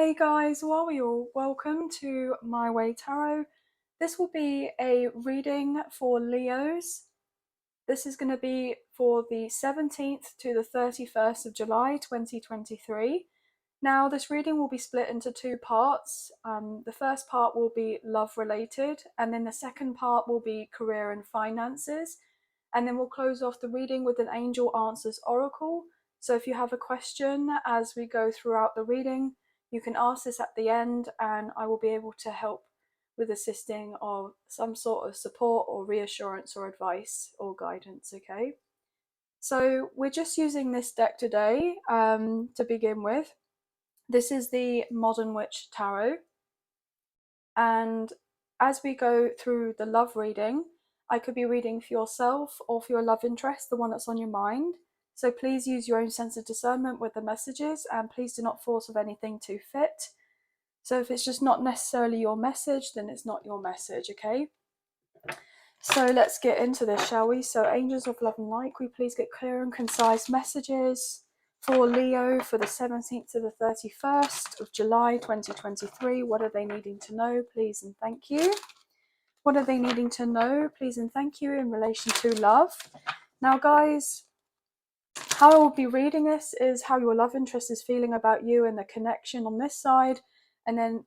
Hey guys, how are you all? Welcome to My Way Tarot. This will be a reading for Leos. This is going to be for the 17th to the 31st of July 2023. Now, this reading will be split into two parts. The first part will be love related, and then the second part will be career and finances. And then we'll close off the reading with an Angel Answers Oracle. So if you have a question as we go throughout the reading, you can ask this at the end and I will be able to help with assisting of some sort of support or reassurance or advice or guidance, okay? So we're just using this deck today to begin with. This is the Modern Witch Tarot. And as we go through the love reading, I could be reading for yourself or for your love interest, the one that's on your mind. So please use your own sense of discernment with the messages and please do not force of anything to fit. So if it's just not necessarily your message, then it's not your message, okay? So let's get into this, shall we? So angels of love and light, can we please get clear and concise messages for Leo for the 17th to the 31st of July 2023. What are they needing to know, please and thank you? What are they needing to know, please and thank you, in relation to love? Now guys, how I will be reading this is how your love interest is feeling about you and the connection on this side, and then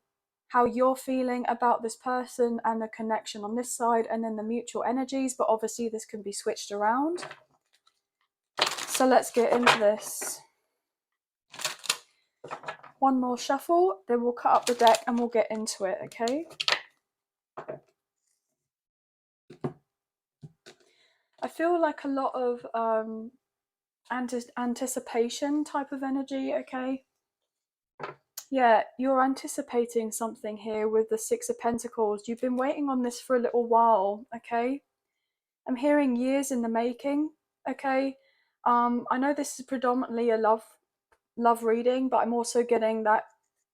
how you're feeling about this person and the connection on this side, and then the mutual energies, but obviously this can be switched around. So let's get into this. One more shuffle, then we'll cut up the deck and we'll get into it, okay? I feel like a lot of anticipation type of energy, okay? Yeah, you're anticipating something here with the Six of Pentacles. You've been waiting on this for a little while, okay? I'm hearing years in the making, okay? I know this is predominantly a love reading, but I'm also getting that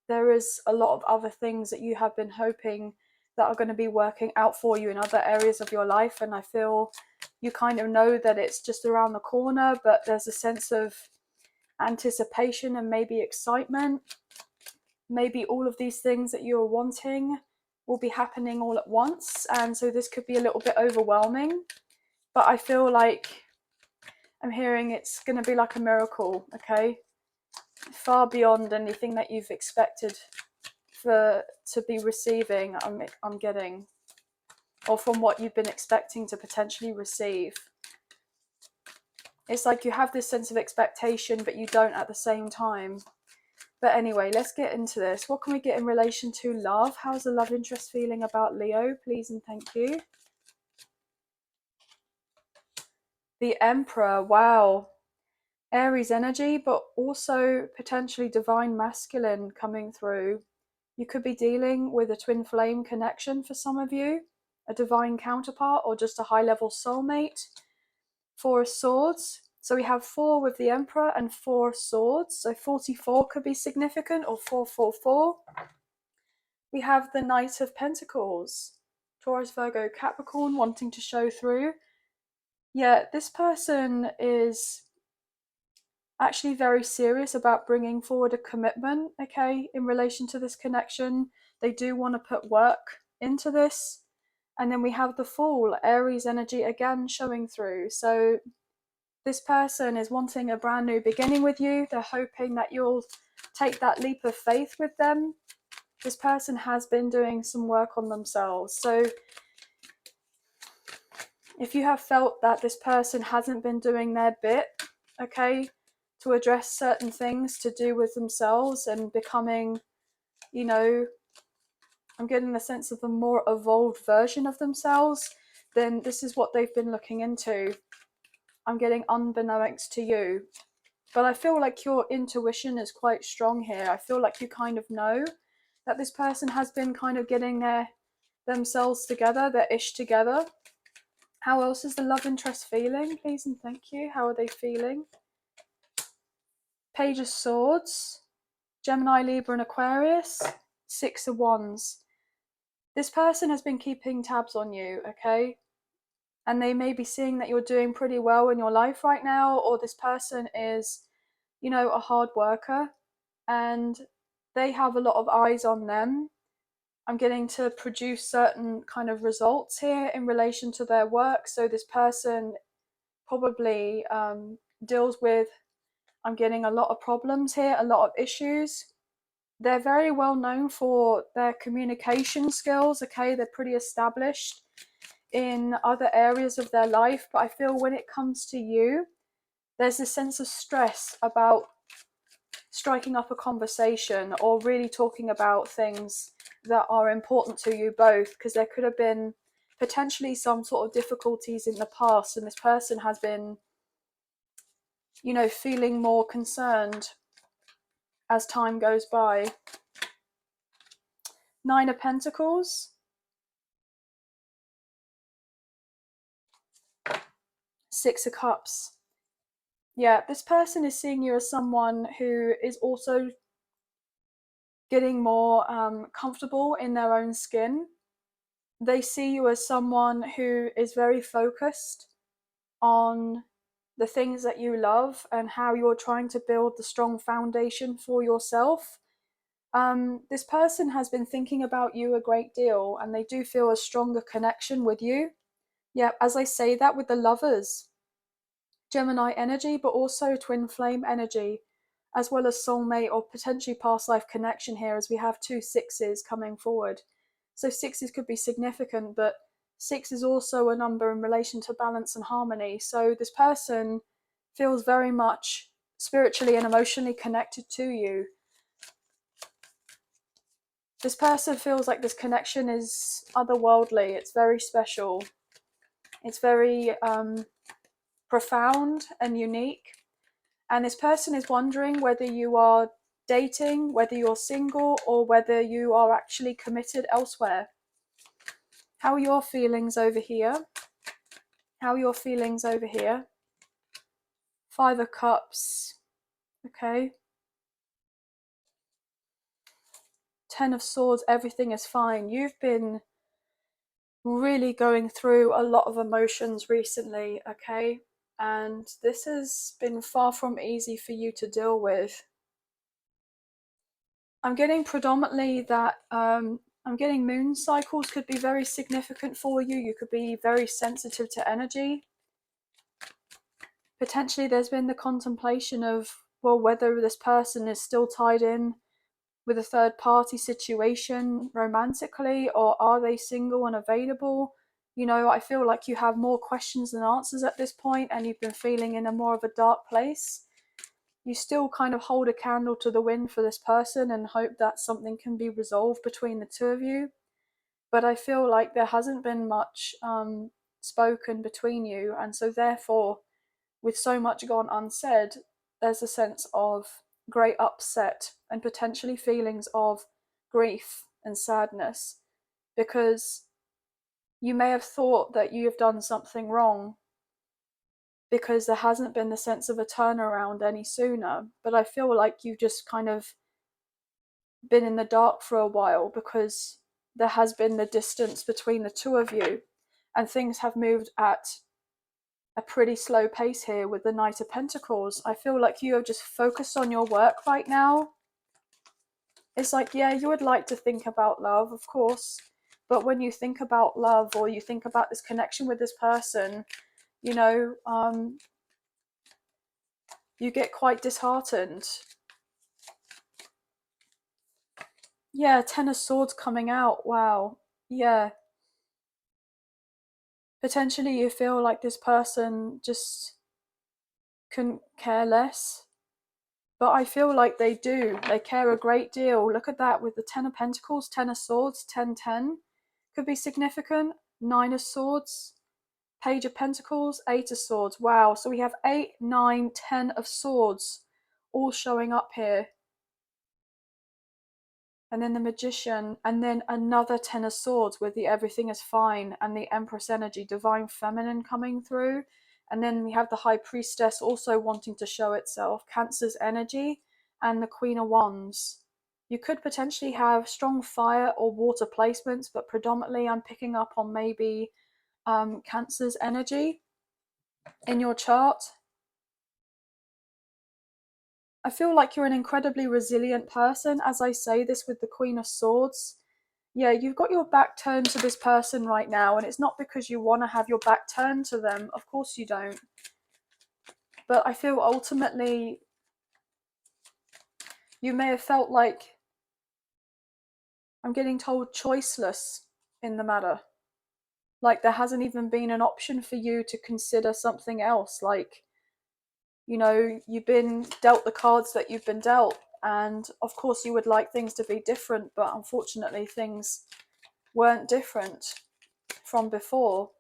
there is a lot of other things that you have been hoping that are going to be working out for you in other areas of your life, and I feel you kind of know that it's just around the corner, but there's a sense of anticipation and maybe excitement. Maybe all of these things that you're wanting will be happening all at once, and so this could be a little bit overwhelming, but I feel like I'm hearing it's going to be like a miracle, okay? Far beyond anything that you've expected to be receiving. I'm getting, or from what you've been expecting to potentially receive. It's like you have this sense of expectation, but you don't at the same time. But anyway, let's get into this. What can we get in relation to love? How's the love interest feeling about Leo, please and thank you? The Emperor, wow. Aries energy, but also potentially divine masculine coming through. You could be dealing with a twin flame connection for some of you, a divine counterpart, or just a high-level soulmate. Four of Swords. So we have 4 with the Emperor and 4 swords. So 44 could be significant, or 444. We have the Knight of Pentacles. Taurus, Virgo, Capricorn wanting to show through. Yeah, this person is actually very serious about bringing forward a commitment, okay, in relation to this connection. They do want to put work into this. And then we have the Fool, Aries energy again showing through. So this person is wanting a brand new beginning with you. They're hoping that you'll take that leap of faith with them. This person has been doing some work on themselves. So if you have felt that this person hasn't been doing their bit, okay, to address certain things to do with themselves and becoming, you know, I'm getting the sense of a more evolved version of themselves, then this is what they've been looking into. I'm getting unbeknownst to you. But I feel like your intuition is quite strong here. I feel like you kind of know that this person has been kind of getting themselves together, their ish together. How else is the love interest feeling, please and thank you? How are they feeling? Page of Swords, Gemini, Libra and Aquarius, 6 of Wands. This person has been keeping tabs on you, okay? And they may be seeing that you're doing pretty well in your life right now, or this person is, you know, a hard worker and they have a lot of eyes on them. I'm getting to produce certain kind of results here in relation to their work. So this person probably deals with, I'm getting a lot of problems here, a lot of issues. They're very well known for their communication skills. Okay, they're pretty established in other areas of their life, but I feel when it comes to you, there's a sense of stress about striking up a conversation or really talking about things that are important to you both, because there could have been potentially some sort of difficulties in the past, and this person has been, you know, feeling more concerned as time goes by. Nine of Pentacles, Six of Cups. Yeah, this person is seeing you as someone who is also getting more comfortable in their own skin. They see you as someone who is very focused on the things that you love and how you're trying to build the strong foundation for yourself. This person has been thinking about you a great deal, and they do feel a stronger connection with you. Yeah, as I say that, with the Lovers, Gemini energy, but also twin flame energy, as well as soulmate or potentially past life connection here, as we have two sixes coming forward. So sixes could be significant, but six is also a number in relation to balance and harmony. So this person feels very much spiritually and emotionally connected to you. This person feels like this connection is otherworldly. It's very special. It's very profound and unique. And this person is wondering whether you are dating, whether you're single, or whether you are actually committed elsewhere. How are your feelings over here? How are your feelings over here? Five of Cups. Okay. Ten of Swords, everything is fine. You've been really going through a lot of emotions recently, okay? And this has been far from easy for you to deal with. I'm getting predominantly that I'm getting moon cycles could be very significant for you. You could be very sensitive to energy. Potentially there's been the contemplation of, well, whether this person is still tied in with a third party situation romantically, or are they single and available? You know, I feel like you have more questions than answers at this point, and you've been feeling in a more of a dark place. You still kind of hold a candle to the wind for this person and hope that something can be resolved between the two of you. But I feel like there hasn't been much spoken between you, and so therefore, with so much gone unsaid, there's a sense of great upset and potentially feelings of grief and sadness, because you may have thought that you have done something wrong because there hasn't been the sense of a turnaround any sooner. But I feel like you've just kind of been in the dark for a while because there has been the distance between the two of you, and things have moved at a pretty slow pace here with the Knight of Pentacles. I feel like you are just focused on your work right now. It's like, yeah, you would like to think about love, of course, but when you think about love or you think about this connection with this person, you know, you get quite disheartened. Yeah, Ten of Swords coming out. Wow. Yeah. Potentially you feel like this person just couldn't care less. But I feel like they do. They care a great deal. Look at that with the Ten of Pentacles, Ten of Swords, 10-10. Could be significant. Nine of Swords, Page of Pentacles, Eight of Swords. Wow. So we have 8, 9, 10 of Swords all showing up here. And then the Magician, and then another Ten of Swords with the everything is fine and the Empress energy, Divine Feminine coming through. And then we have the High Priestess also wanting to show itself, Cancer's energy, and the Queen of Wands. You could potentially have strong fire or water placements, but predominantly I'm picking up on maybe Cancer's energy in your chart. I feel like you're an incredibly resilient person. As I say this with the Queen of Swords, yeah, you've got your back turned to this person right now, and it's not because you want to have your back turned to them. Of course you don't. But I feel ultimately you may have felt like, I'm getting told, choiceless in the matter. Like there hasn't even been an option for you to consider something else. Like, you know, you've been dealt the cards that you've been dealt. And of course you would like things to be different, but unfortunately things weren't different from before.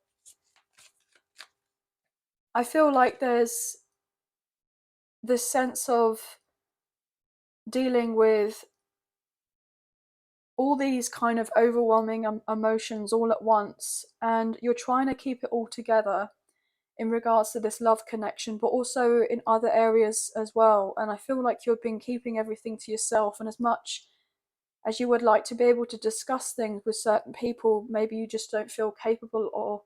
I feel like there's this sense of dealing with all these kind of overwhelming emotions all at once, and you're trying to keep it all together in regards to this love connection, but also in other areas as well. And I feel like you've been keeping everything to yourself, and as much as you would like to be able to discuss things with certain people, maybe you just don't feel capable or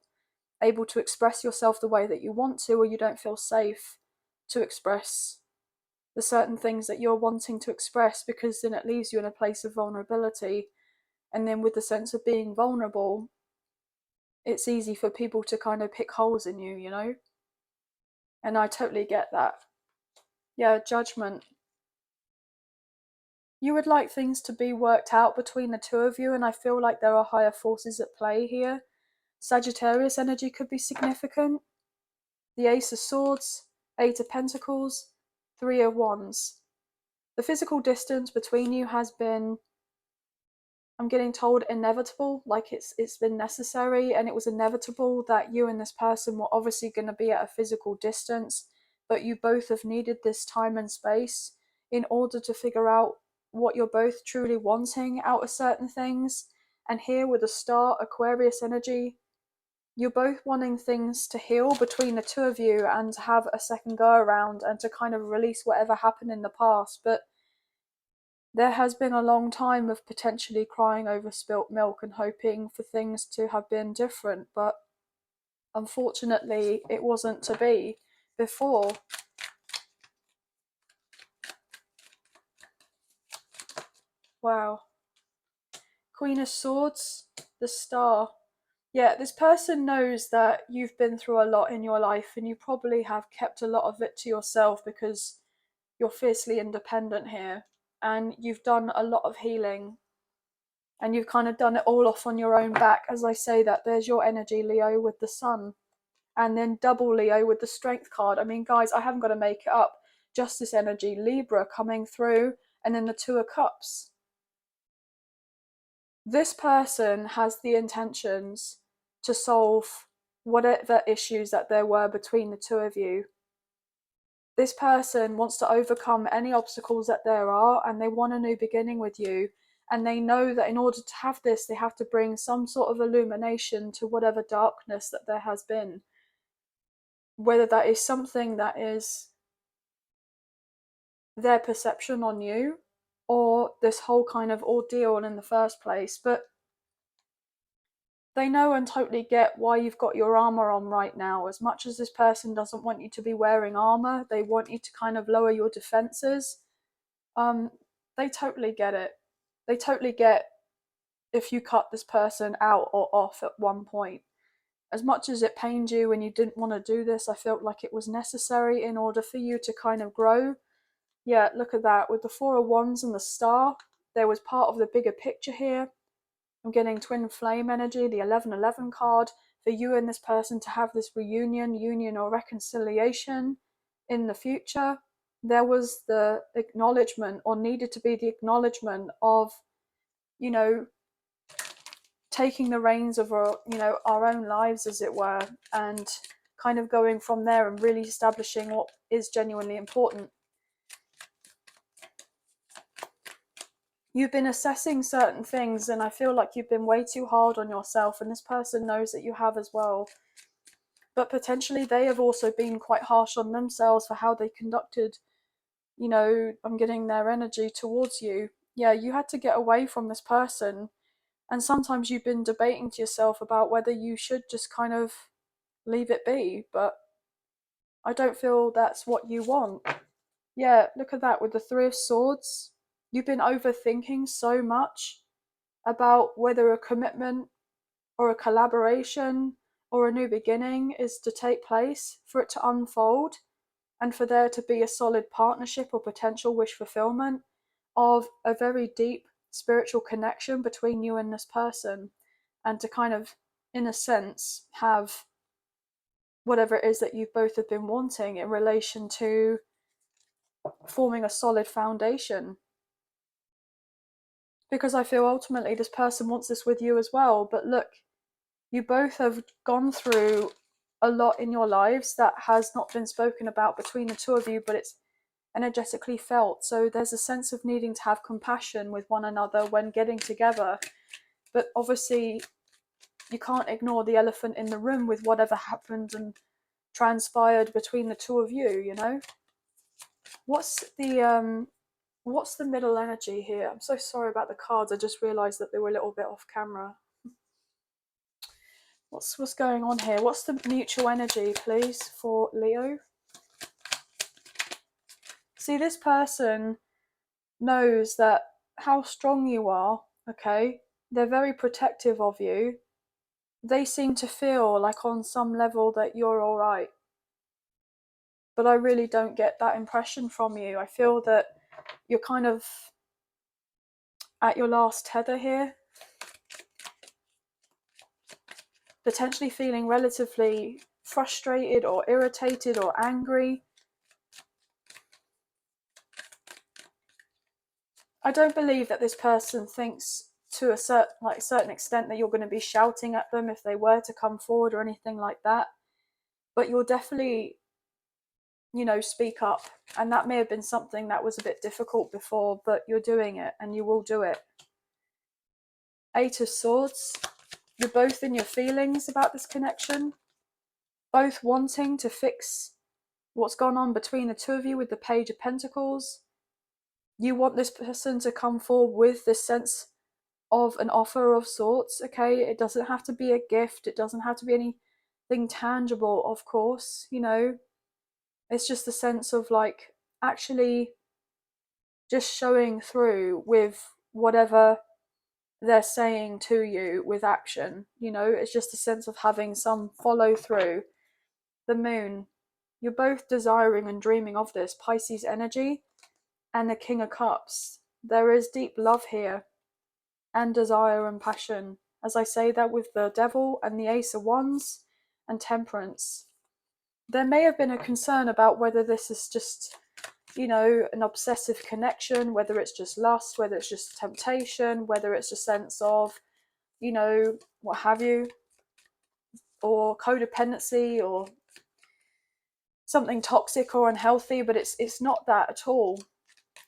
able to express yourself the way that you want to, or you don't feel safe to express the certain things that you're wanting to express, because then it leaves you in a place of vulnerability. And then with the sense of being vulnerable, it's easy for people to kind of pick holes in you, you know? And I totally get that. Yeah, judgment. You would like things to be worked out between the two of you, and I feel like there are higher forces at play here. Sagittarius energy could be significant. The Ace of Swords, Eight of Pentacles, Three of Wands. The physical distance between you has been, I'm getting told, inevitable. Like it's been necessary, and it was inevitable that you and this person were obviously going to be at a physical distance, but you both have needed this time and space in order to figure out what you're both truly wanting out of certain things. And here with the Star, Aquarius energy, you're both wanting things to heal between the two of you and to have a second go around and to kind of release whatever happened in the past. But there has been a long time of potentially crying over spilt milk and hoping for things to have been different, but unfortunately it wasn't to be before. Wow. Queen of Swords, the Star. Yeah, this person knows that you've been through a lot in your life, and you probably have kept a lot of it to yourself because you're fiercely independent here, and you've done a lot of healing, and you've kind of done it all off on your own back. As I say that, there's your energy, Leo, with the Sun, and then double Leo with the Strength card. I mean, guys, I haven't got to make it up. Justice energy, Libra coming through, and then the Two of Cups. This person has the intentions to solve whatever issues that there were between the two of you. This person wants to overcome any obstacles that there are, and they want a new beginning with you. And they know that in order to have this, they have to bring some sort of illumination to whatever darkness that there has been. Whether that is something that is their perception on you, or this whole kind of ordeal in the first place. But they know and totally get why you've got your armor on right now. As much as this person doesn't want you to be wearing armor, they want you to kind of lower your defenses. They totally get it. They totally get if you cut this person out or off at one point. As much as it pained you and you didn't want to do this, I felt like it was necessary in order for you to kind of grow. Yeah, look at that. With the Four of Wands and the Star, there was part of the bigger picture here. I'm getting twin flame energy, the 1111 card, for you and this person to have this reunion, union, or reconciliation in the future. There was the acknowledgement, or needed to be the acknowledgement of, you know, taking the reins of our, our own lives, as it were, and kind of going from there and really establishing what is genuinely important. You've been assessing certain things, and I feel like you've been way too hard on yourself, and this person knows that you have as well. But potentially they have also been quite harsh on themselves for how they conducted, I'm getting their energy towards you. Yeah, you had to get away from this person, and sometimes you've been debating to yourself about whether you should just kind of leave it be, but I don't feel that's what you want. Yeah, look at that with the Three of Swords. You've been overthinking so much about whether a commitment or a collaboration or a new beginning is to take place, for it to unfold, and for there to be a solid partnership or potential wish fulfillment of a very deep spiritual connection between you and this person, and to kind of, in a sense, have whatever it is that you both have been wanting in relation to forming a solid foundation. Because I feel ultimately this person wants this with you as well. But look, you both have gone through a lot in your lives that has not been spoken about between the two of you, but it's energetically felt. So there's a sense of needing to have compassion with one another when getting together. But obviously, you can't ignore the elephant in the room with whatever happened and transpired between the two of you, you know? What's the middle energy here? I'm so sorry about the cards. I just realized that they were a little bit off camera. What's going on here? What's the mutual energy, please, for Leo? See, this person knows that how strong you are, okay? They're very protective of you. They seem to feel like on some level that you're all right. But I really don't get that impression from you. I feel that you're kind of at your last tether here. Potentially feeling relatively frustrated or irritated or angry. I don't believe that this person thinks to a certain extent that you're going to be shouting at them if they were to come forward or anything like that. But you'll definitely, speak up. And that may have been something that was a bit difficult before, but you're doing it and you will do it. Eight of Swords. You're both in your feelings about this connection, both wanting to fix what's gone on between the two of you with the Page of Pentacles. You want this person to come forward with this sense of an offer of sorts, okay? It doesn't have to be a gift. It doesn't have to be anything tangible, of course, It's just a sense of like actually just showing through with whatever they're saying to you with action, It's just a sense of having some follow through. The Moon. You're both desiring and dreaming of this. Pisces energy and the King of Cups. There is deep love here and desire and passion. As I say that with the Devil and the Ace of Wands and Temperance. There may have been a concern about whether this is just, an obsessive connection, whether it's just lust, whether it's just temptation, whether it's a sense of, what have you, or codependency or something toxic or unhealthy, but it's not that at all.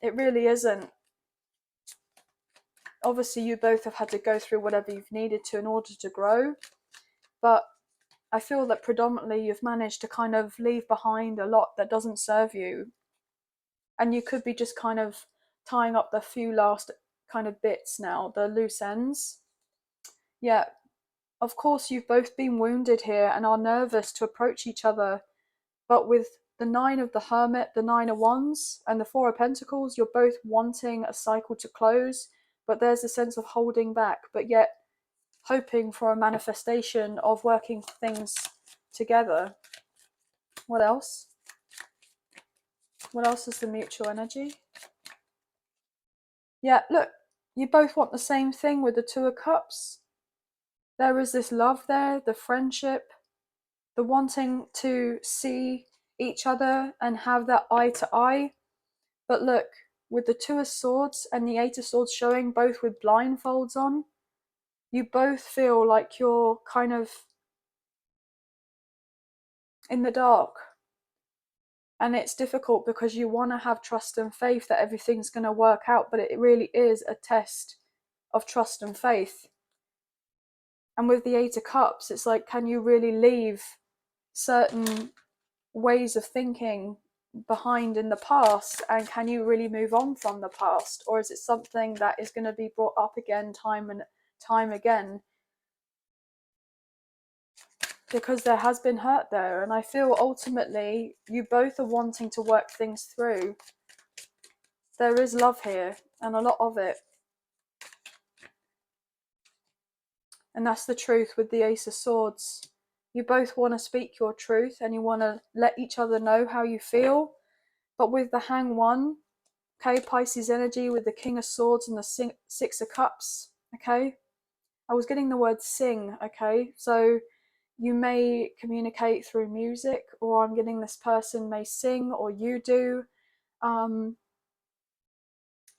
It really isn't. Obviously, you both have had to go through whatever you've needed to in order to grow, but I feel that predominantly you've managed to kind of leave behind a lot that doesn't serve you, and you could be just kind of tying up the few last kind of bits now, the loose ends. Yeah, of course you've both been wounded here and are nervous to approach each other, but with the Nine of the Hermit, the Nine of Wands, and the Four of Pentacles, you're both wanting a cycle to close, but there's a sense of holding back, but yet hoping for a manifestation of working things together. What else? What else is the mutual energy? Yeah, look, you both want the same thing with the Two of Cups. There is this love there, the friendship, the wanting to see each other and have that eye to eye. But look, with the Two of Swords and the Eight of Swords showing, both with blindfolds on, you both feel like you're kind of in the dark. And it's difficult because you want to have trust and faith that everything's going to work out, but it really is a test of trust and faith. And with the Eight of Cups, it's like, can you really leave certain ways of thinking behind in the past, and can you really move on from the past, or is it something that is going to be brought up again time and time again, because there has been hurt there? And I feel ultimately you both are wanting to work things through, There is love here, and a lot of it. And that's the truth with the Ace of Swords. You both want to speak your truth and you want to let each other know how you feel. But with the Hang One, okay, Pisces energy with the King of Swords and the Six of Cups, okay? I was getting the word sing, okay? So you may communicate through music, or I'm getting this person may sing, or you do.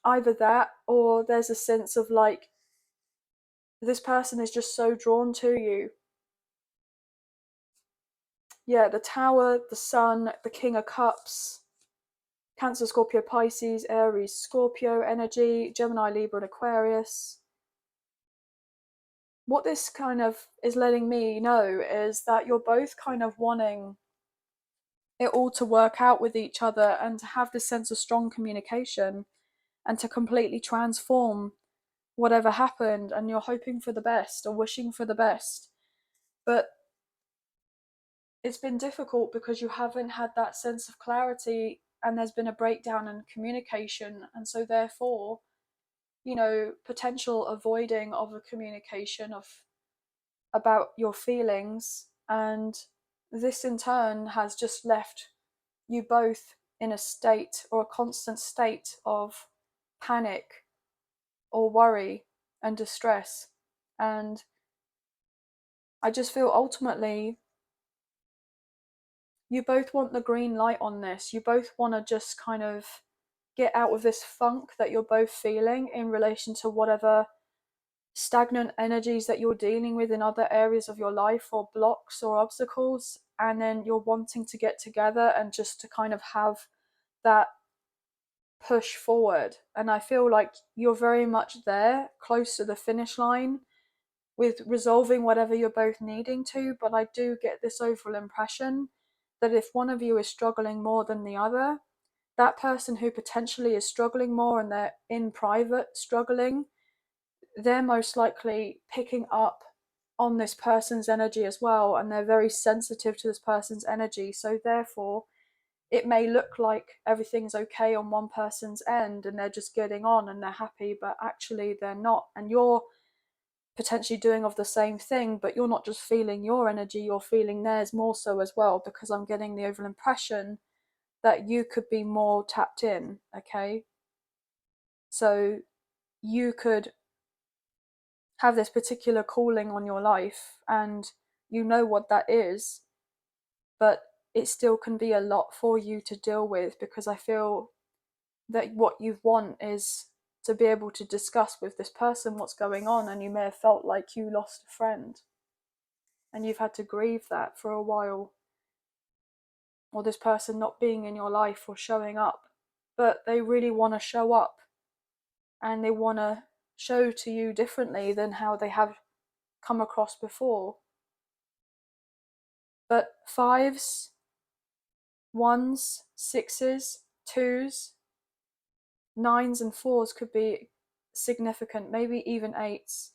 Either that, or there's a sense of like, this person is just so drawn to you. Yeah, the Tower, the Sun, the King of Cups, Cancer, Scorpio, Pisces, Aries, Scorpio energy, Gemini, Libra, and Aquarius. What this kind of is letting me know is that you're both kind of wanting it all to work out with each other and to have this sense of strong communication and to completely transform whatever happened, and you're hoping for the best or wishing for the best. But it's been difficult because you haven't had that sense of clarity, and there's been a breakdown in communication, and so therefore, you know, potential avoiding of a communication of about your feelings, and this in turn has just left you both in a state or a constant state of panic or worry and distress. And I just feel ultimately you both want the green light on this. You both want to just kind of get out of this funk that you're both feeling in relation to whatever stagnant energies that you're dealing with in other areas of your life, or blocks or obstacles, and then you're wanting to get together and just to kind of have that push forward. And I feel like you're very much there, close to the finish line with resolving whatever you're both needing to. But I do get this overall impression that if one of you is struggling more than the other, that person who potentially is struggling more and they're in private struggling, they're most likely picking up on this person's energy as well, and they're very sensitive to this person's energy. So therefore, it may look like everything's okay on one person's end and they're just getting on and they're happy, but actually they're not. And you're potentially doing of the same thing, but you're not just feeling your energy, you're feeling theirs more so as well, because I'm getting the overall impression that you could be more tapped in, okay? So you could have this particular calling on your life and you know what that is, but it still can be a lot for you to deal with, because I feel that what you want is to be able to discuss with this person what's going on, and you may have felt like you lost a friend and you've had to grieve that for a while, or this person not being in your life or showing up, but they really want to show up and they want to show to you differently than how they have come across before. But fives, ones, sixes, twos, nines and fours could be significant, maybe even eights.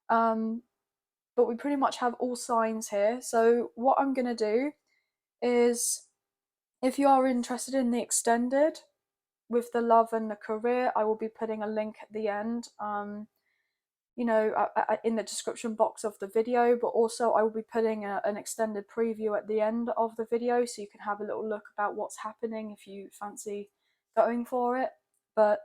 But we pretty much have all signs here. So what I'm going to do is, if you are interested in the extended with the love and the career, I will be putting a link at the end, in the description box of the video, but also I will be putting an extended preview at the end of the video, so you can have a little look about what's happening if you fancy going for it. But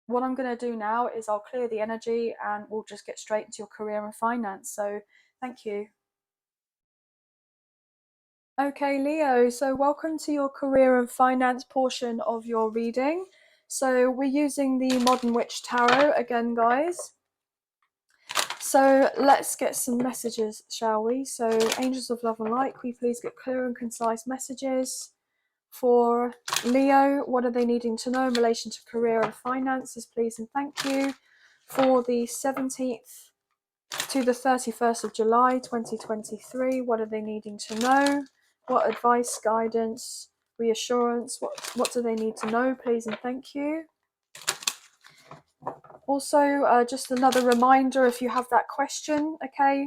what I'm going to do now is I'll clear the energy and we'll just get straight into your career and finance. So thank you. Okay, Leo, so welcome to your career and finance portion of your reading. So we're using the Modern Witch Tarot again, guys. So let's get some messages, shall we? So Angels of Love and Light, can we please get clear and concise messages for Leo? What are they needing to know in relation to career and finances, please, and thank you. For the 17th to the 31st of July 2023, what are they needing to know? What advice, guidance, reassurance, what do they need to know, please, and thank you. Also, just another reminder, if you have that question, okay,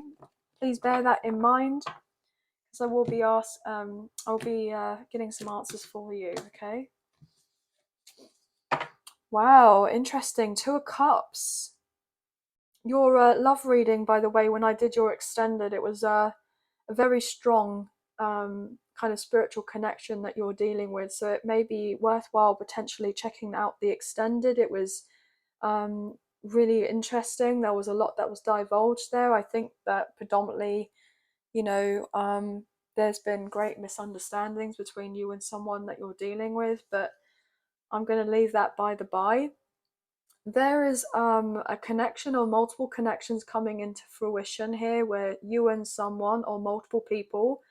please bear that in mind, because I will be I'll be getting some answers for you, okay. Wow, interesting. Two of Cups. Your love reading, by the way, when I did your extended, it was a very strong kind of spiritual connection that you're dealing with. So it may be worthwhile potentially checking out the extended. It was really interesting. There was a lot that was divulged there. I think that predominantly, you know, there's been great misunderstandings between you and someone that you're dealing with, but I'm going to leave that by the by. There is a connection or multiple connections coming into fruition here where you and someone or multiple people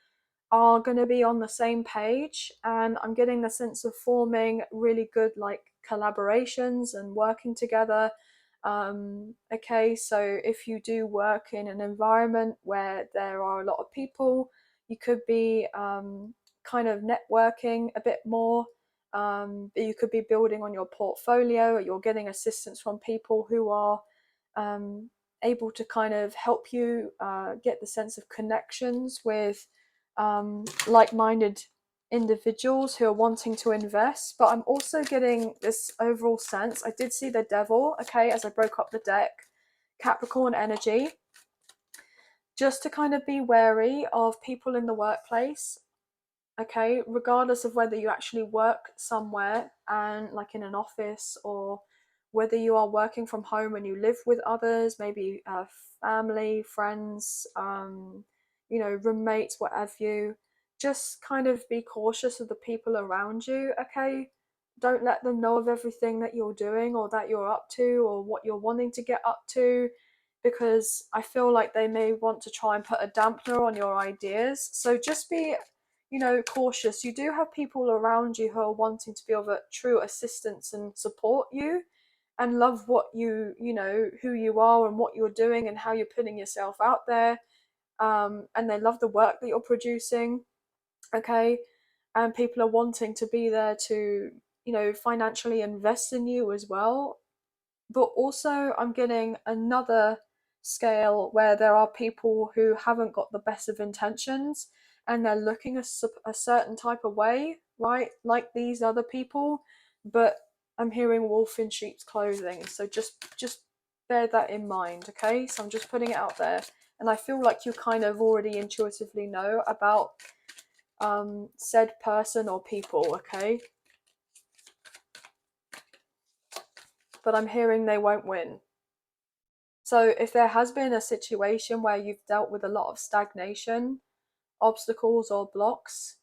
are going to be on the same page, and I'm getting the sense of forming really good like collaborations and working together. Okay, so if you do work in an environment where there are a lot of people, you could be kind of networking a bit more. You could be building on your portfolio, or you're getting assistance from people who are um, able to kind of help you get the sense of connections with like-minded individuals who are wanting to invest. But I'm also getting this overall sense, I did see the devil, okay, as I broke up the deck, Capricorn energy, just to kind of be wary of people in the workplace, okay, regardless of whether you actually work somewhere and like in an office, or whether you are working from home and you live with others, maybe family, friends, roommates, what have you. Just kind of be cautious of the people around you, okay? Don't let them know of everything that you're doing or that you're up to or what you're wanting to get up to, because I feel like they may want to try and put a dampener on your ideas. So just be, cautious. You do have people around you who are wanting to be of a true assistance and support you and love what who you are and what you're doing and how you're putting yourself out there. And they love the work that you're producing, okay? And people are wanting to be there to, financially invest in you as well. But also, I'm getting another scale where there are people who haven't got the best of intentions and they're looking a certain type of way, right? Like these other people, but I'm hearing wolf in sheep's clothing. So just bear that in mind, okay? So I'm just putting it out there, and I feel like you kind of already intuitively know about said person or people, okay? But I'm hearing they won't win. So if there has been a situation where you've dealt with a lot of stagnation, obstacles, or blocks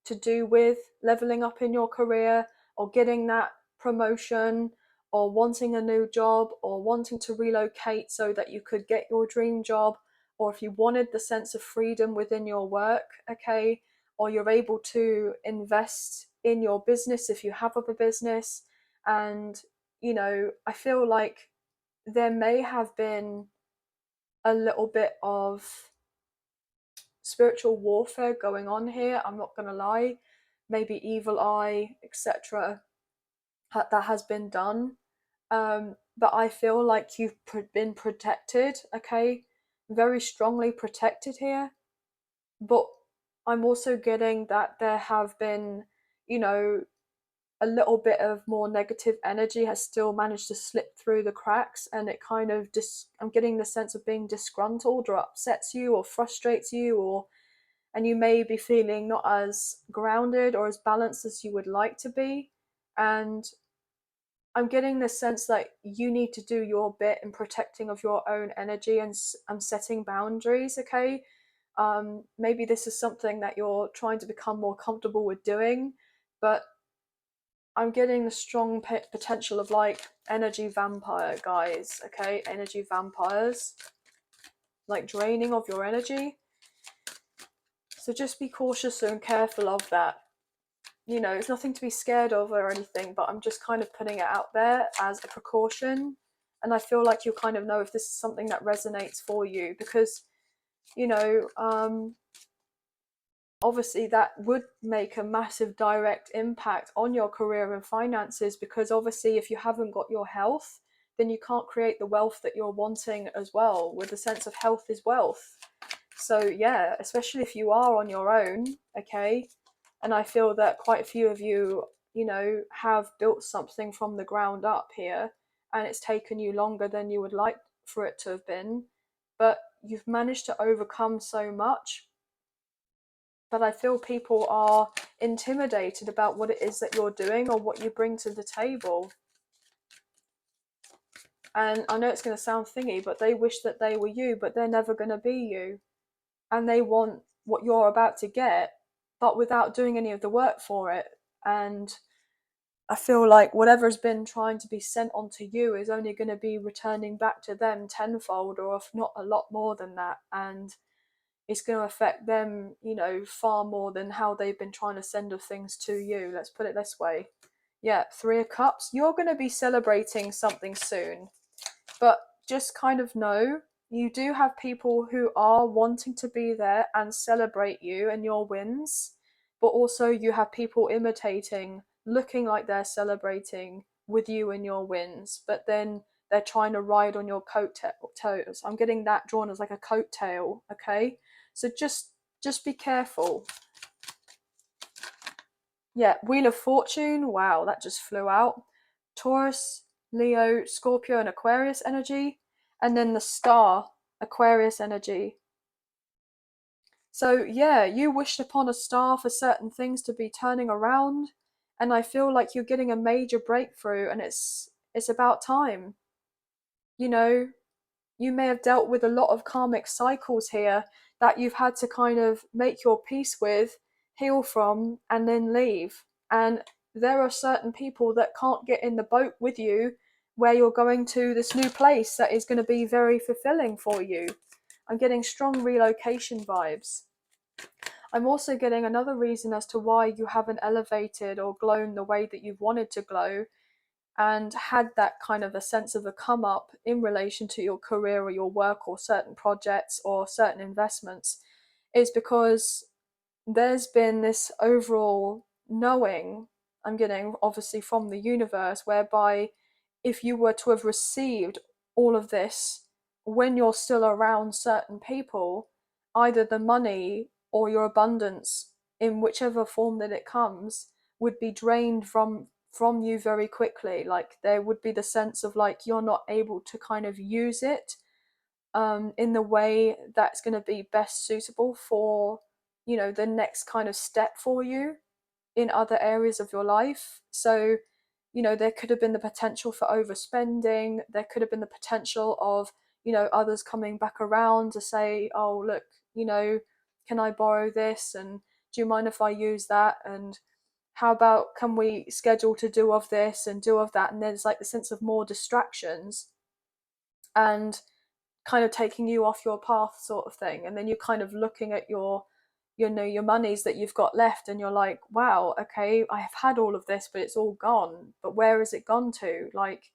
to do with leveling up in your career or getting that promotion or wanting a new job or wanting to relocate so that you could get your dream job, or if you wanted the sense of freedom within your work, okay, or you're able to invest in your business if you have a business. And I feel like there may have been a little bit of spiritual warfare going on here. I'm not going to lie. Maybe evil eye, etc. That has been done. But I feel like you've been protected, okay? Very strongly protected here. But I'm also getting that there have been, you know, a little bit of more negative energy has still managed to slip through the cracks, and it kind of I'm getting the sense of being disgruntled or upsets you or frustrates you, or and you may be feeling not as grounded or as balanced as you would like to be. And I'm getting the sense that you need to do your bit in protecting of your own energy and setting boundaries, okay? Maybe this is something that you're trying to become more comfortable with doing, but I'm getting the strong potential of like energy vampire guys, okay? Energy vampires, like draining of your energy. So just be cautious and careful of that. It's nothing to be scared of or anything, but I'm just kind of putting it out there as a precaution. And I feel like you'll kind of know if this is something that resonates for you, because, you know, obviously that would make a massive direct impact on your career and finances, because obviously if you haven't got your health, then you can't create the wealth that you're wanting as well, with the sense of health is wealth. So yeah, especially if you are on your own, okay? And I feel that quite a few of you, have built something from the ground up here, and it's taken you longer than you would like for it to have been, but you've managed to overcome so much. But I feel people are intimidated about what it is that you're doing or what you bring to the table. And I know it's going to sound thingy, but they wish that they were you, but they're never going to be you. And they want what you're about to get, but without doing any of the work for it. And I feel like whatever's been trying to be sent onto you is only going to be returning back to them tenfold, or if not a lot more than that. And it's going to affect them, far more than how they've been trying to send of things to you. Let's put it this way. Yeah, 3 of Cups. You're going to be celebrating something soon. But just kind of know you do have people who are wanting to be there and celebrate you and your wins, but also you have people imitating, looking like they're celebrating with you and your wins, but then they're trying to ride on your coattails. I'm getting that drawn as like a coattail, okay? So just be careful. Yeah, Wheel of Fortune. Wow, that just flew out. Taurus, Leo, Scorpio, and Aquarius energy. And then the star, Aquarius energy. So yeah, you wished upon a star for certain things to be turning around. And I feel like you're getting a major breakthrough, and it's about time. You may have dealt with a lot of karmic cycles here that you've had to kind of make your peace with, heal from, and then leave. And there are certain people that can't get in the boat with you where you're going to this new place that is going to be very fulfilling for you. I'm getting strong relocation vibes. I'm also getting another reason as to why you haven't elevated or glown the way that you've wanted to glow and had that kind of a sense of a come up in relation to your career or your work or certain projects or certain investments, is because there's been this overall knowing I'm getting, obviously, from the universe, whereby if you were to have received all of this when you're still around certain people, either the money or your abundance, in whichever form that it comes, would be drained from you very quickly. Like there would be the sense of like you're not able to kind of use it in the way that's going to be best suitable for the next kind of step for you in other areas of your life. So there could have been the potential for overspending. There could have been the potential of others coming back around to say, oh look, can I borrow this, and do you mind if I use that, and how about can we schedule to do of this and do of that. And there's like the sense of more distractions and kind of taking you off your path, sort of thing. And then you're kind of looking at your monies that you've got left, and you're like, wow, okay, I have had all of this, but it's all gone. But where has it gone to? Like,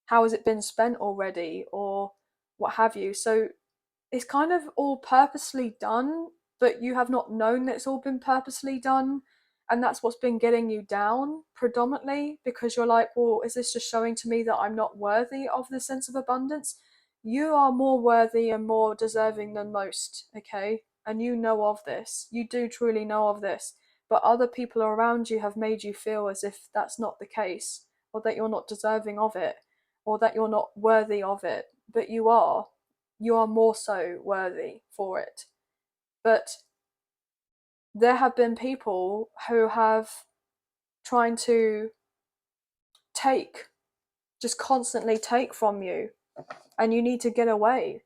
how has it been spent already, or what have you? So it's kind of all purposely done, but you have not known that it's all been purposely done. And that's what's been getting you down predominantly, because you're like, well, is this just showing to me that I'm not worthy of the sense of abundance? You are more worthy and more deserving than most, okay? And you know of this. You do truly know of this. But other people around you have made you feel as if that's not the case, or that you're not deserving of it, or that you're not worthy of it. But you are. You are more so worthy for it. But there have been people who have trying to take, just constantly take from you, and you need to get away.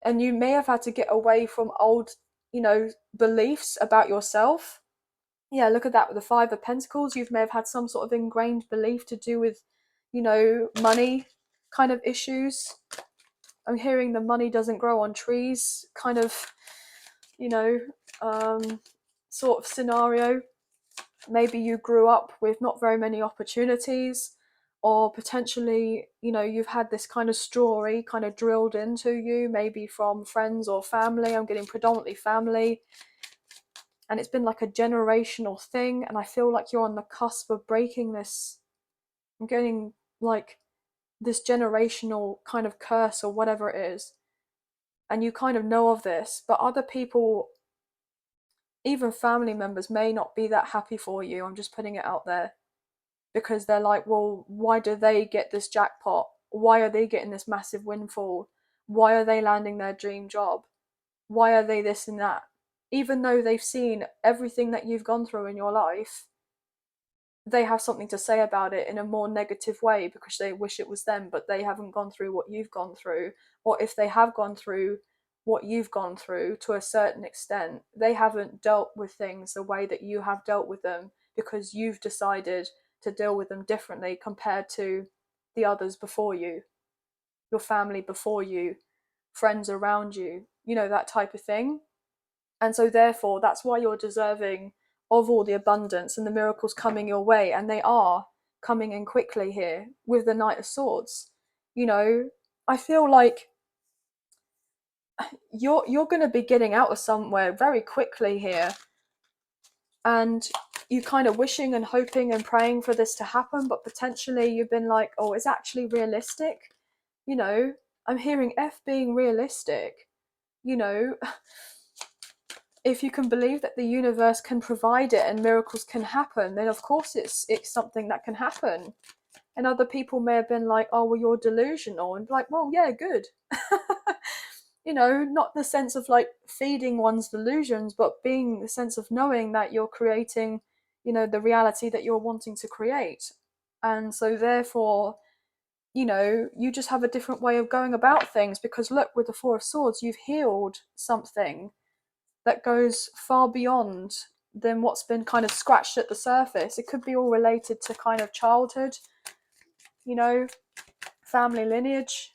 And you may have had to get away from old, beliefs about yourself. Yeah, look at that with the 5 of Pentacles. You may have had some sort of ingrained belief to do with, money kind of issues. I'm hearing the money doesn't grow on trees kind of, sort of scenario. Maybe you grew up with not very many opportunities, or potentially, you've had this kind of story kind of drilled into you, maybe from friends or family. I'm getting predominantly family. And it's been like a generational thing, and I feel like you're on the cusp of breaking this. I'm getting like this generational kind of curse or whatever it is. And you kind of know of this, but other people even family members may not be that happy for you. I'm just putting it out there, because they're like, well, why do they get this jackpot? Why are they getting this massive windfall? Why are they landing their dream job? Why are they this and that? Even though they've seen everything that you've gone through in your life, they have something to say about it in a more negative way because they wish it was them, but they haven't gone through what you've gone through. Or if they have gone through what you've gone through to a certain extent, they haven't dealt with things the way that you have dealt with them, because you've decided to deal with them differently compared to the others before you, your family before you, friends around you, that type of thing. And so therefore, that's why you're deserving of all the abundance and the miracles coming your way. And they are coming in quickly here with the Knight of Swords. I feel like you're going to be getting out of somewhere very quickly here, and you kind of wishing and hoping and praying for this to happen, but potentially you've been like, oh, it's actually realistic. I'm hearing F being realistic. If you can believe that the universe can provide it and miracles can happen, then of course it's something that can happen. And other people may have been like, oh, well, you're delusional, and like, well, yeah, good. Not the sense of like feeding one's delusions, but being the sense of knowing that you're creating, the reality that you're wanting to create. And so therefore, you just have a different way of going about things, because look, with the Four of Swords, you've healed something that goes far beyond than what's been kind of scratched at the surface. It could be all related to kind of childhood, family lineage,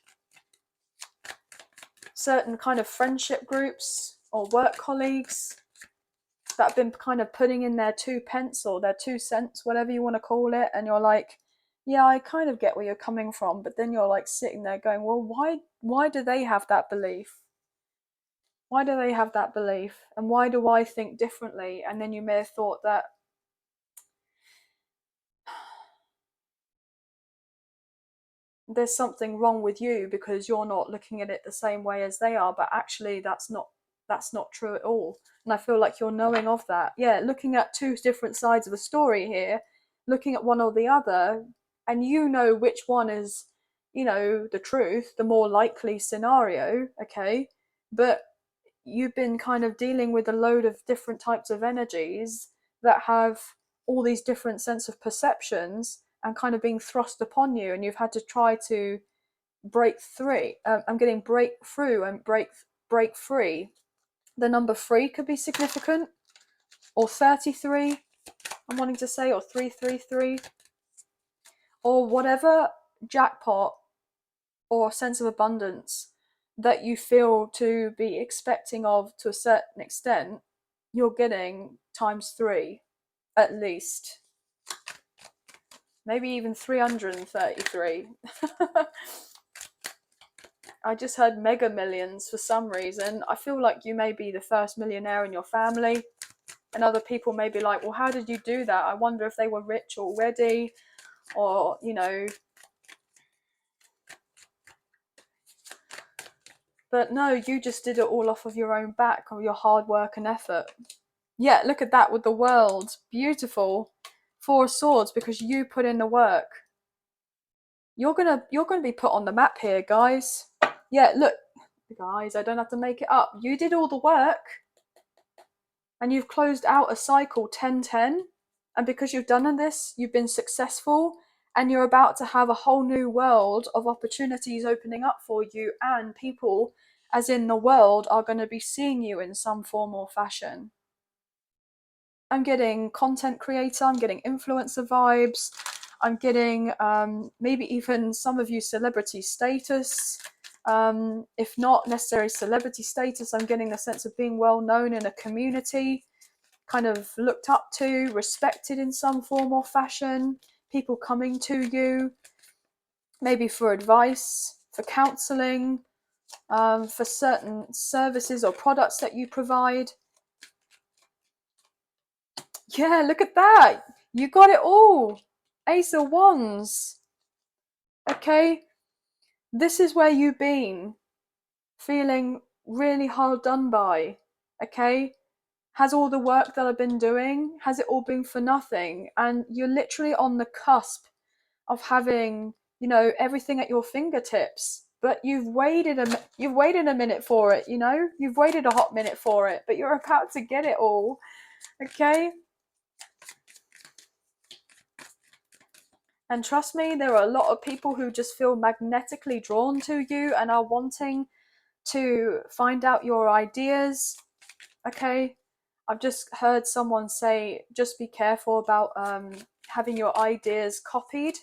certain kind of friendship groups or work colleagues that have been kind of putting in their 2 pence or their 2 cents, whatever you want to call it, and you're like, yeah, I kind of get where you're coming from, but then you're like sitting there going, well, why do they have that belief? Why do they have that belief? And why do I think differently? And then you may have thought that there's something wrong with you because you're not looking at it the same way as they are, but actually that's not true at all. And I feel like you're knowing of that. Yeah, looking at two different sides of a story here, looking at one or the other, and which one is, the truth, the more likely scenario, okay? But you've been kind of dealing with a load of different types of energies that have all these different sense of perceptions and kind of being thrust upon you, and you've had to try to break through. I'm getting break through and break free. The number 3 could be significant, or 33, I'm wanting to say, or 333, or whatever jackpot or sense of abundance that you feel to be expecting of to a certain extent, you're getting times 3 at least. Maybe even 333. I just heard mega millions for some reason. I feel like you may be the first millionaire in your family, and other people may be like, well, how did you do that? I wonder if they were rich already, or, But no, you just did it all off of your own back, or your hard work and effort. Yeah, look at that with the world. Beautiful. 4 of Swords, because you put in the work. You're gonna be put on the map here, guys. Yeah, look, guys, I don't have to make it up. You did all the work, and you've closed out a cycle 10-10. And because you've done this, you've been successful, and you're about to have a whole new world of opportunities opening up for you, and people, as in the world, are going to be seeing you in some form or fashion. I'm getting content creator, I'm getting influencer vibes, I'm getting maybe even some of you celebrity status. If not necessarily celebrity status, I'm getting the sense of being well known in a community, kind of looked up to, respected in some form or fashion, people coming to you, maybe for advice, for counselling, for certain services or products that you provide. Yeah, look at that. You got it all. Ace of Wands. Okay, this is where you've been feeling really hard done by. Okay, Has all the work that I've been doing, has it all been for nothing? And you're literally on the cusp of having, you know, everything at your fingertips, but you've waited a minute for it, you know, you've waited a hot minute for it, but you're about to get it all. Okay. And trust me, there are a lot of people who just feel magnetically drawn to you and are wanting to find out your ideas. Okay. I've just heard someone say, just be careful about having your ideas copied.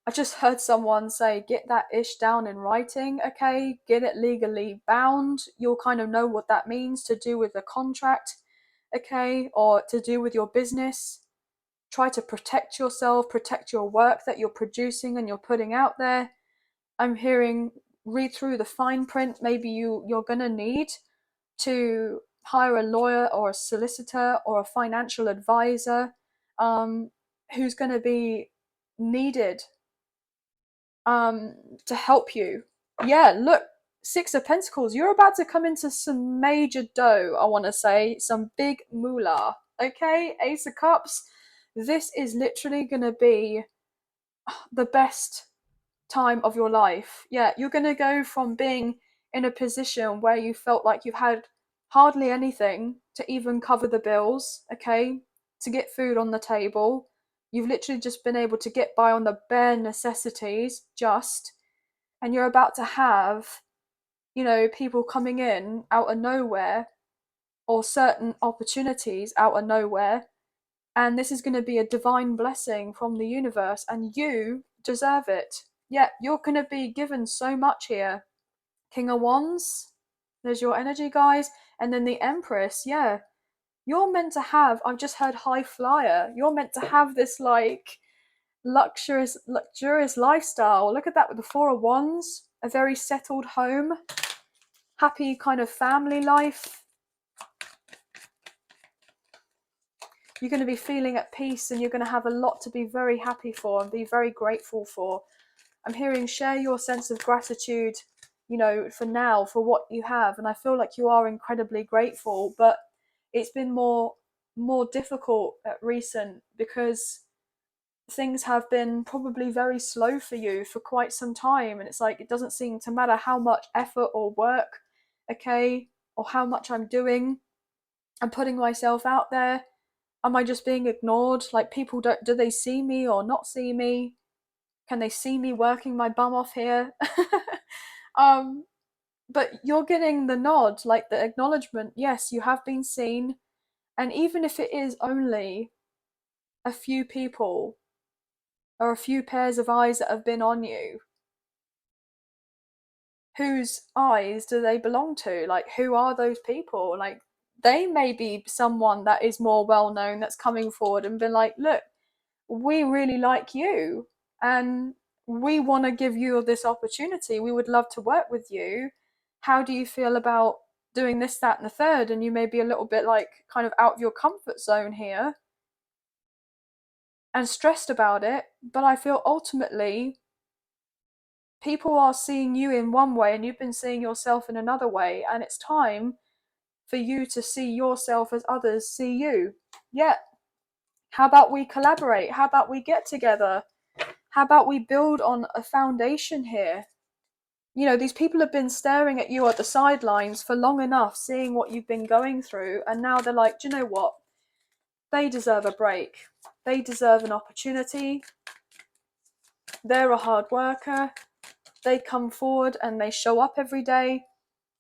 I just heard someone say, get that ish down in writing, okay? Get it legally bound. You'll kind of know what that means to do with a contract, okay? Or to do with your business. Try to protect yourself, protect your work that you're producing and you're putting out there. I'm hearing, read through the fine print. Maybe you're going to need to hire a lawyer or a solicitor or a financial advisor who's going to be needed to help you. Yeah, look, Six of Pentacles, you're about to come into some major dough, I want to say, some big moolah. Okay, Ace of Cups, this is literally going to be the best time of your life. Yeah, you're going to go from being in a position where you felt like you had hardly anything to even cover the bills, okay, to get food on the table. You've literally just been able to get by on the bare necessities, and you're about to have, you know, people coming in out of nowhere or certain opportunities out of nowhere. And this is going to be a divine blessing from the universe, and you deserve it. Yeah, you're going to be given so much here. King of Wands, there's your energy, guys. And then the Empress, yeah. You're meant to have, I've just heard high flyer. You're meant to have this like luxurious lifestyle. Look at that with the Four of Wands, a very settled home, happy kind of family life. You're going to be feeling at peace and you're going to have a lot to be very happy for and be very grateful for. I'm hearing share your sense of gratitude, you know, for now, for what you have. And I feel like you are incredibly grateful, but it's been more difficult at recent because things have been probably very slow for you for quite some time. And it's like, it doesn't seem to matter how much effort or work, okay, or how much I'm doing, I'm putting myself out there. Am I just being ignored? Like, people do they see me or not see me? Can they see me working my bum off here? But you're getting the nod, like the acknowledgement. Yes, you have been seen. And even if it is only a few people or a few pairs of eyes that have been on you, whose eyes do they belong to? Like, who are those people? Like, they may be someone that is more well known that's coming forward and been like, look, we really like you and we want to give you this opportunity. We would love to work with you. How do you feel about doing this, that, and the third? And you may be a little bit like kind of out of your comfort zone here and stressed about it. But I feel ultimately people are seeing you in one way and you've been seeing yourself in another way. And it's time for you to see yourself as others see you. Yeah. How about we collaborate? How about we get together? How about we build on a foundation here? You know, these people have been staring at you at the sidelines for long enough, seeing what you've been going through, and now they're like, do you know what? They deserve a break. They deserve an opportunity. They're a hard worker. They come forward and they show up every day,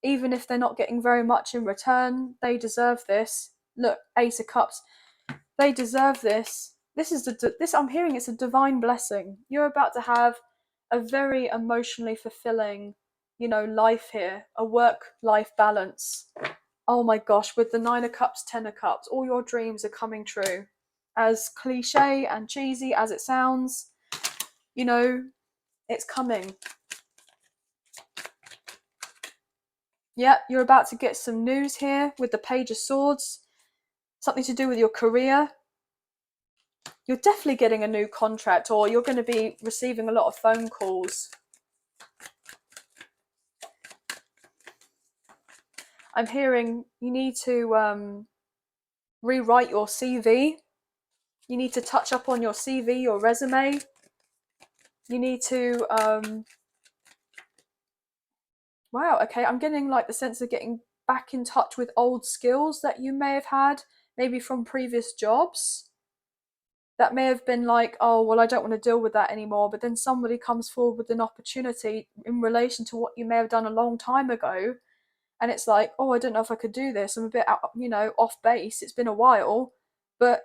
even if they're not getting very much in return. They deserve this. Look, Ace of Cups. They deserve this. This I'm hearing it's a divine blessing. You're about to have a very emotionally fulfilling, you know, life here, a work-life balance. Oh my gosh, with the Nine of Cups, Ten of Cups, all your dreams are coming true. As cliche and cheesy as it sounds, you know, it's coming. Yeah, you're about to get some news here with the Page of Swords. Something to do with your career. You're definitely getting a new contract, or you're going to be receiving a lot of phone calls. I'm hearing you need to rewrite your CV. You need to touch up on your CV, your resume. You need to wow, okay, I'm getting like the sense of getting back in touch with old skills that you may have had, maybe from previous jobs. That may have been like, oh, well, I don't want to deal with that anymore. But then somebody comes forward with an opportunity in relation to what you may have done a long time ago. And it's like, oh, I don't know if I could do this. I'm a bit, off base. It's been a while, but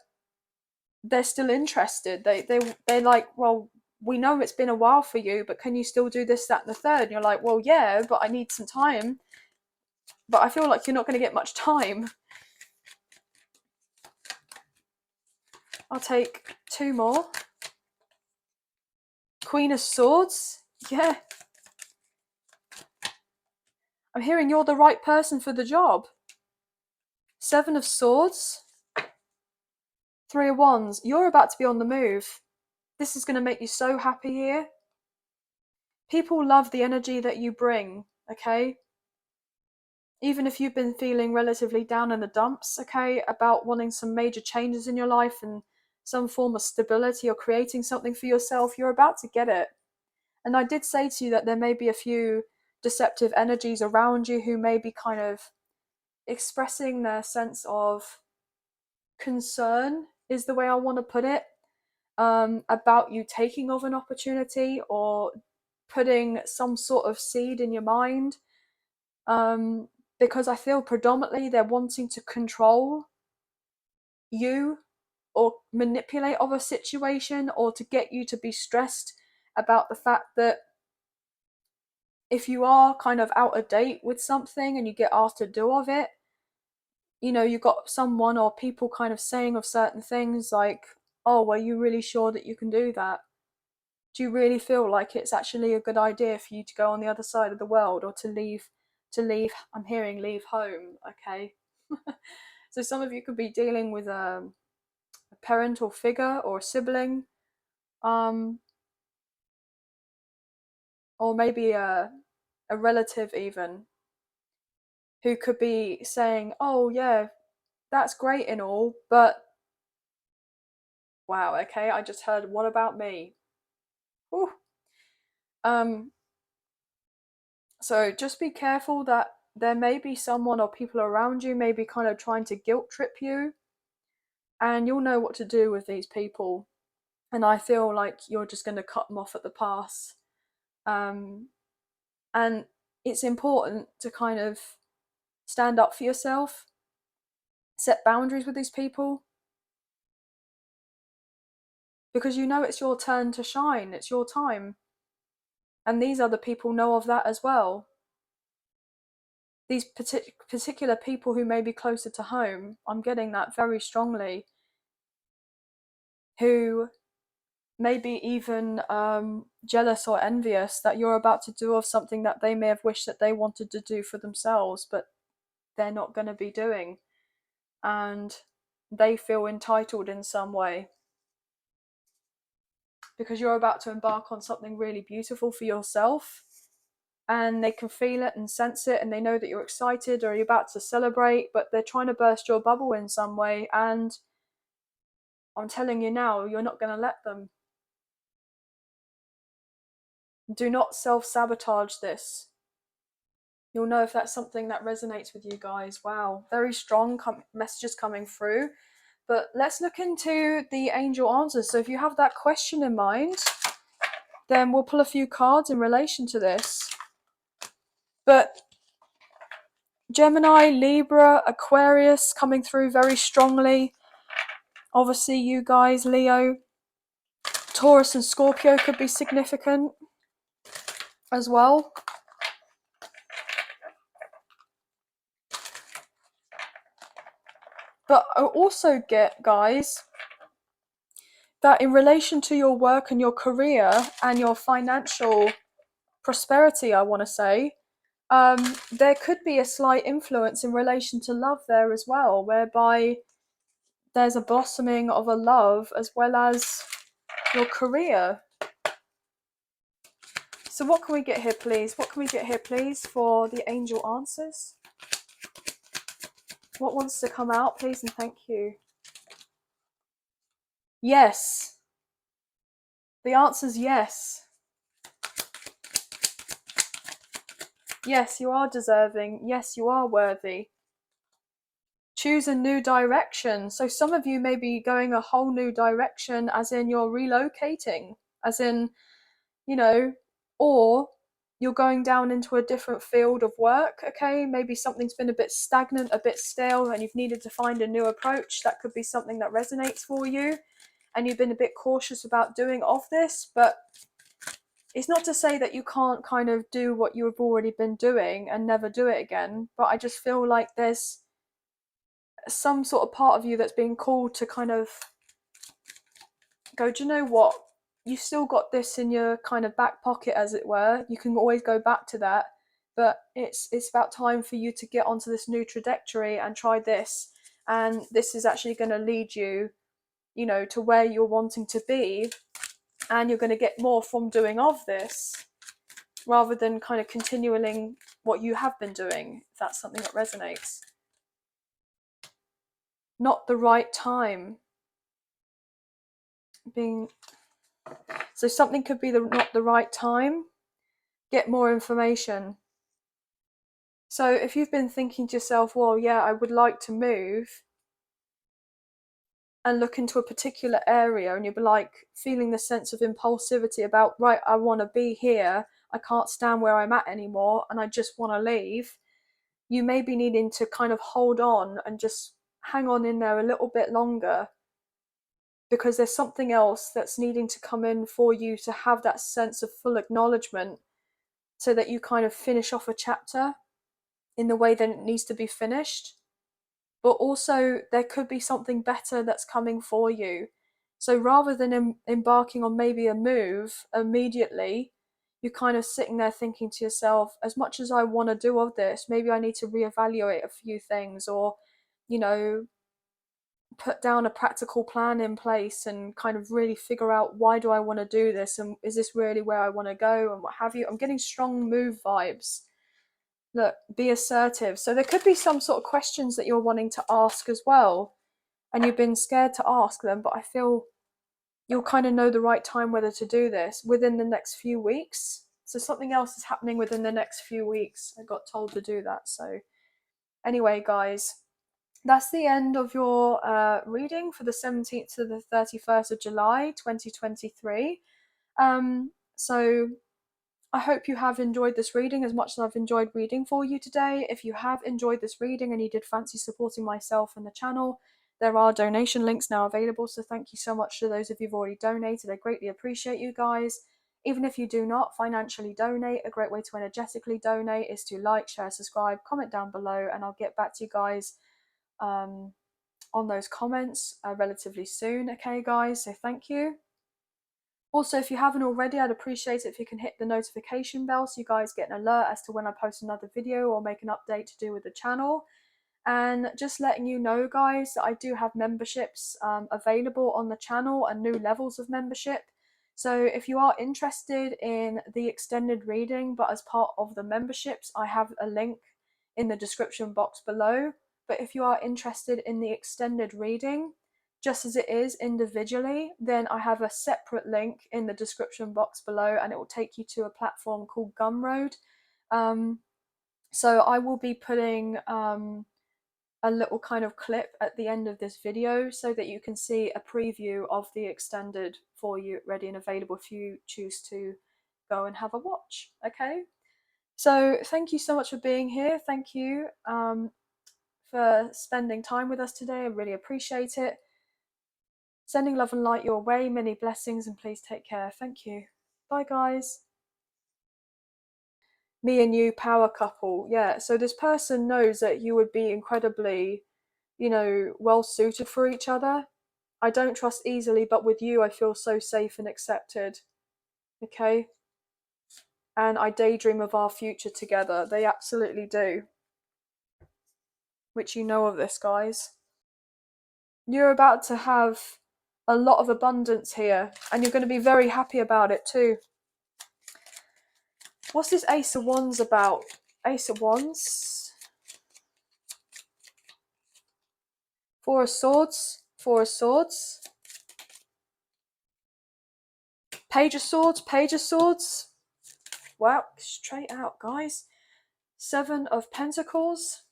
they're still interested. They're like, well, we know it's been a while for you, but can you still do this, that, and the third? And you're like, well, yeah, but I need some time. But I feel like you're not going to get much time. I'll take 2 more. Queen of Swords. Yeah. I'm hearing you're the right person for the job. 7 of Swords. 3 of Wands. You're about to be on the move. This is going to make you so happy here. People love the energy that you bring, okay? Even if you've been feeling relatively down in the dumps, okay, about wanting some major changes in your life and some form of stability or creating something for yourself, you're about to get it. And I did say to you that there may be a few deceptive energies around you who may be kind of expressing their sense of concern, is the way I want to put it, about you taking of an opportunity or putting some sort of seed in your mind. Because I feel predominantly they're wanting to control you or manipulate of a situation, or to get you to be stressed about the fact that if you are kind of out of date with something and you get asked to do of it, you've got someone or people kind of saying of certain things like, oh, are you really sure that you can do that? Do you really feel like it's actually a good idea for you to go on the other side of the world, or to leave, I'm hearing leave home, okay? So some of you could be dealing with a parental figure or a sibling, or maybe a relative even, who could be saying, oh yeah, that's great and all, but wow, okay, I just heard, what about me? Ooh. So just be careful that there may be someone or people around you maybe kind of trying to guilt trip you, and you'll know what to do with these people. And I feel like you're just going to cut them off at the pass. And it's important to kind of stand up for yourself, set boundaries with these people, because it's your turn to shine, it's your time. And these other people know of that as well. These particular people who may be closer to home, I'm getting that very strongly, who may be even jealous or envious that you're about to do of something that they may have wished that they wanted to do for themselves, but they're not going to be doing. And they feel entitled in some way, because you're about to embark on something really beautiful for yourself, and they can feel it and sense it, and they know that you're excited or you're about to celebrate, but they're trying to burst your bubble in some way. And I'm telling you now, you're not going to let them. Do not self-sabotage this. You'll know if that's something that resonates with you guys. Wow, very strong messages coming through. But let's look into the angel answers. So if you have that question in mind, then we'll pull a few cards in relation to this. But Gemini, Libra, Aquarius coming through very strongly. Obviously you guys, Leo, Taurus and Scorpio could be significant as well. But I also get, guys, that in relation to your work and your career and your financial prosperity, I want to say, there could be a slight influence in relation to love there as well, whereby there's a blossoming of a love as well as your career. So what can we get here, please? What can we get here, please, for the angel answers? What wants to come out, please and thank you? Yes. The answer's yes. Yes, you are deserving. Yes, you are worthy. Choose a new direction. So some of you may be going a whole new direction, as in you're relocating, as in, you know, or you're going down into a different field of work, okay? Maybe something's been a bit stagnant, a bit stale, and you've needed to find a new approach. That could be something that resonates for you, and you've been a bit cautious about doing of this, but it's not to say that you can't kind of do what you've already been doing and never do it again, but I just feel like there's some sort of part of you that's being called to kind of go, do you know what? You've still got this in your kind of back pocket, as it were. You can always go back to that, but it's about time for you to get onto this new trajectory and try this. And this is actually going to lead you, you know, to where you're wanting to be, and you're going to get more from doing of this, rather than kind of continuing what you have been doing, if that's something that resonates. Not the right time. So something could be not the right time. Get more information. So if you've been thinking to yourself, well, yeah, I would like to move and look into a particular area, and you'll be like feeling the sense of impulsivity about, right, I want to be here, I can't stand where I'm at anymore, and I just want to leave. You may be needing to kind of hold on and just hang on in there a little bit longer, because there's something else that's needing to come in for you to have that sense of full acknowledgement, so that you kind of finish off a chapter in the way that it needs to be finished. But also there could be something better that's coming for you. So rather than embarking on maybe a move immediately, you're kind of sitting there thinking to yourself, as much as I want to do of this, maybe I need to reevaluate a few things, or, you know, put down a practical plan in place and kind of really figure out, why do I want to do this, and is this really where I want to go, and what have you. I'm getting strong move vibes. Look, be assertive. So there could be some sort of questions that you're wanting to ask as well, and you've been scared to ask them, but I feel you'll kind of know the right time whether to do this within the next few weeks. So something else is happening within the next few weeks. I got told to do that. So anyway, guys, that's the end of your reading for the 17th to the 31st of July 2023. So I hope you have enjoyed this reading as much as I've enjoyed reading for you today. If you have enjoyed this reading and you did fancy supporting myself and the channel, there are donation links now available, so thank you so much to those of you who've already donated. I greatly appreciate you guys. Even if you do not financially donate, a great way to energetically donate is to like, share, subscribe, comment down below, and I'll get back to you guys on those comments relatively soon. Okay, guys, so thank you. Also, if you haven't already, I'd appreciate it if you can hit the notification bell so you guys get an alert as to when I post another video or make an update to do with the channel. And just letting you know, guys, that I do have memberships available on the channel, and new levels of membership. So if you are interested in the extended reading, but as part of the memberships, I have a link in the description box below. But if you are interested in the extended reading, just as it is individually, then I have a separate link in the description box below, and it will take you to a platform called Gumroad. So I will be putting a little kind of clip at the end of this video so that you can see a preview of the extended for you, ready and available if you choose to go and have a watch. Okay, so thank you so much for being here. Thank you for spending time with us today. I really appreciate it. Sending love and light your way, many blessings, and please take care. Thank you. Bye, guys. Me and you, power couple. Yeah, so this person knows that you would be incredibly, you know, well suited for each other. I don't trust easily, but with you, I feel so safe and accepted. Okay? And I daydream of our future together. They absolutely do. Which you know of this, guys. You're about to have a lot of abundance here, and you're going to be very happy about it too. What's this Ace of Wands about? Ace of Wands? Four of Swords, Four of Swords, Page of Swords, Page of Swords. Wow, straight out, guys. Seven of Pentacles.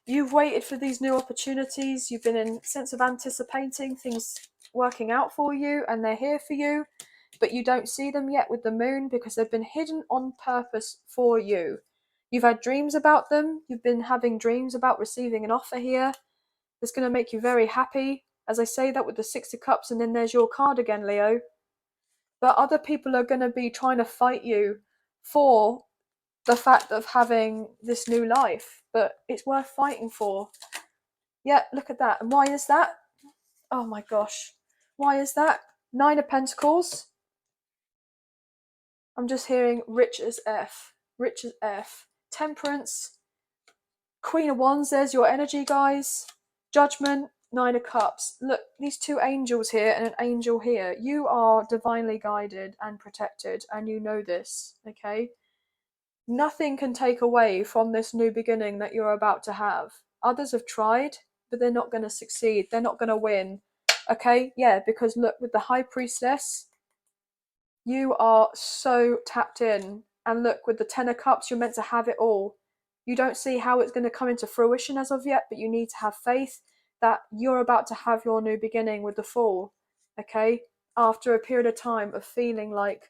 You've waited for these new opportunities. You've been in a sense of anticipating things working out for you, and they're here for you, but you don't see them yet with the moon because they've been hidden on purpose for you. You've had dreams about them. You've been having dreams about receiving an offer here that's going to make you very happy. As I say that with the Six of Cups, and then there's your card again, Leo. But other people are going to be trying to fight you for the fact of having this new life, but it's worth fighting for. Yeah, look at that. And why is that? Oh my gosh. Why is that? Nine of Pentacles. I'm just hearing rich as F. Rich as F. Temperance. Queen of Wands, there's your energy, guys. Judgment. Nine of Cups. Look, these two angels here and an angel here. You are divinely guided and protected, and you know this, okay? Nothing can take away from this new beginning that you're about to have. Others have tried, but they're not going to succeed. They're not going to win. Okay? Yeah, because look, with the High Priestess, you are so tapped in. And look, with the Ten of Cups, you're meant to have it all. You don't see how it's going to come into fruition as of yet, but you need to have faith that you're about to have your new beginning with the Fool. Okay? After a period of time of feeling like,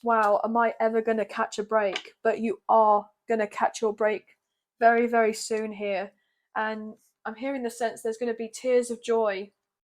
wow, am I ever going to catch a break? But you are going to catch your break very, very soon here. And I'm hearing the sense there's going to be tears of joy